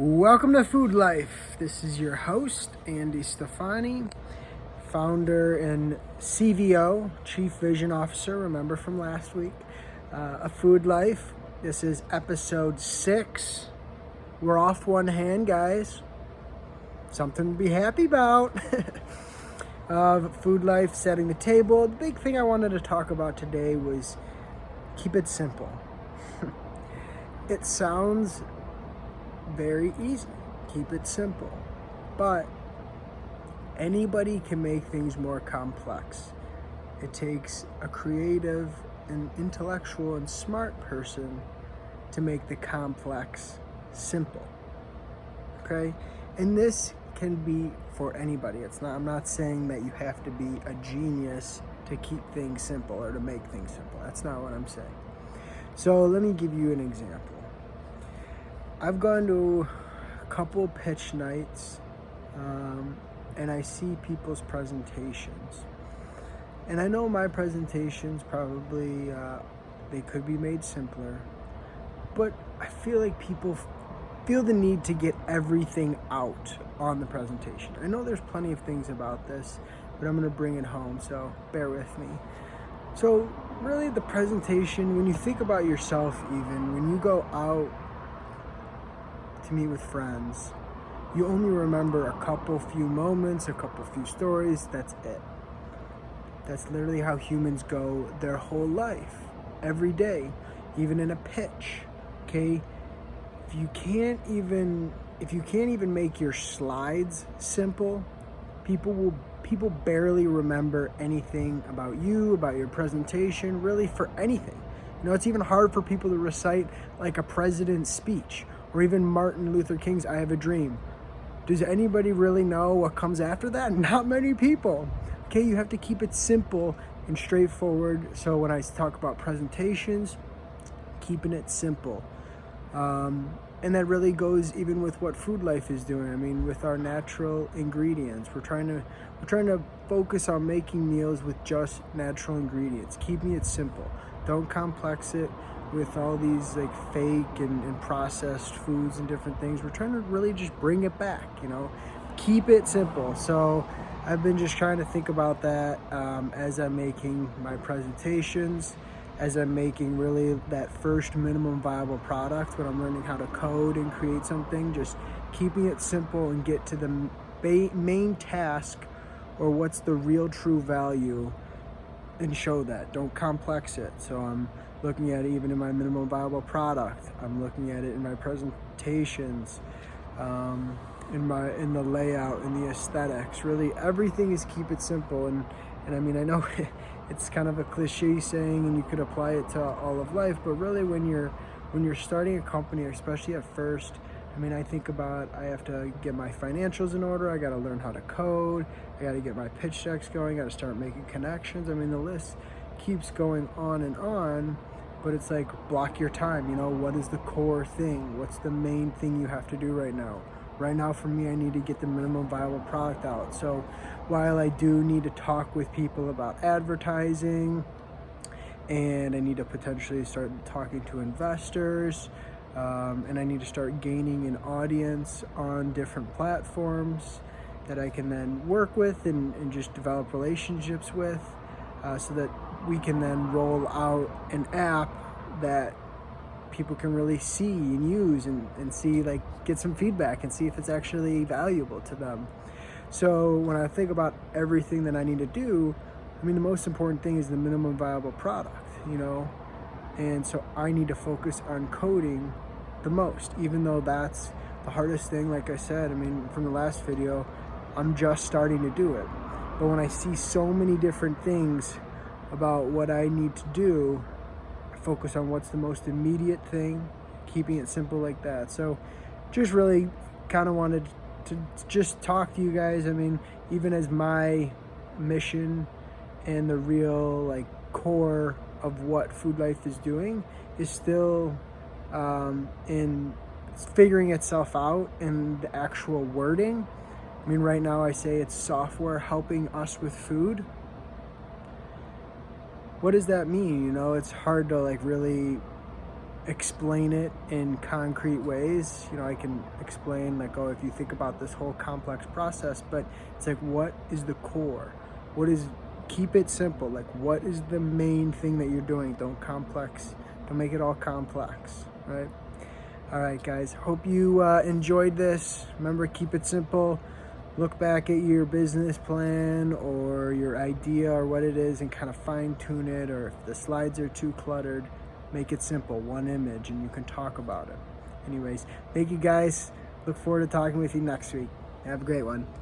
Welcome to FoodLyfe. This is your host, Andy Stefani, founder and CVO, Chief Vision Officer, remember from last week, of FoodLyfe. This is episode 6. We're off one hand, guys. Something to be happy about. FoodLyfe, setting the table. The big thing I wanted to talk about today was keep it simple. It sounds very easy. Keep it simple. But anybody can make things more complex. It takes a creative and intellectual and smart person to make the complex simple. Okay? And this can be for anybody. I'm not saying that you have to be a genius to keep things simple or to make things simple. That's not what I'm saying. So let me give you an example. I've gone to a couple pitch nights, and I see people's presentations. And I know my presentations probably, they could be made simpler, but I feel like people feel the need to get everything out on the presentation. I know there's plenty of things about this, but I'm gonna bring it home, so bear with me. So really the presentation, when you think about yourself, even when you go out to meet with friends, you only remember a few moments, few stories. That's it. That's literally how humans go their whole life, every day, even in a pitch. Okay, if you can't even make your slides simple, people barely remember anything about you, about your presentation, really for anything. You know, it's even hard for people to recite like a president's speech or even Martin Luther King's I Have a Dream. Does anybody really know what comes after that? Not many people. Okay, you have to keep it simple and straightforward. So when I talk about presentations, keeping it simple. And that really goes even with what FoodLyfe is doing. I mean, with our natural ingredients, we're trying to focus on making meals with just natural ingredients, keeping it simple. Don't complex it with all these like fake and processed foods and different things. We're trying to really just bring it back, keep it simple. So I've been just trying to think about that as I'm making my presentations, as I'm making really that first minimum viable product, when I'm learning how to code and create something, just keeping it simple and get to the main task, or what's the real true value, and show that. Don't complex it. So I'm looking at it even in my minimum viable product. I'm looking at it in my presentations, in the layout, in the aesthetics. Really, everything is keep it simple. And I mean, I know it's kind of a cliche saying, and you could apply it to all of life. But really, when you're starting a company, especially at first, I mean, I think about, I have to get my financials in order. I got to learn how to code. I got to get my pitch decks going. I got to start making connections. I mean, the list keeps going on and on, but it's like, block your time. What is the core thing? What's the main thing you have to do right now? Right now, for me, I need to get the minimum viable product out. So while I do need to talk with people about advertising, and I need to potentially start talking to investors, and I need to start gaining an audience on different platforms that I can then work with and just develop relationships with, so that we can then roll out an app that people can really see and use and see, like, get some feedback and see if it's actually valuable to them. So when I think about everything that I need to do, I mean, the most important thing is the minimum viable product, and so I need to focus on coding the most, even though that's the hardest thing. Like I said, I mean, from the last video, I'm just starting to do it. But when I see so many different things about what I need to do, I focus on what's the most immediate thing, keeping it simple like that. So just really kind of wanted to just talk to you guys. I mean, even as my mission and the real like core of what FoodLyfe is doing is still in figuring itself out in the actual wording. I mean, right now I say it's software helping us with food. What does that mean? It's hard to like really explain it in concrete ways. You know, I can explain like, oh, if you think about this whole complex process, but it's like, what is the core? Keep it simple. Like, what is the main thing that you're doing? Don't make it all complex, right? All right, guys, hope you enjoyed this. Remember, keep it simple. Look back at your business plan or your idea or what it is and kind of fine tune it, or if the slides are too cluttered, make it simple, one image, and you can talk about it. Anyways, thank you guys. Look forward to talking with you next week. Have a great one.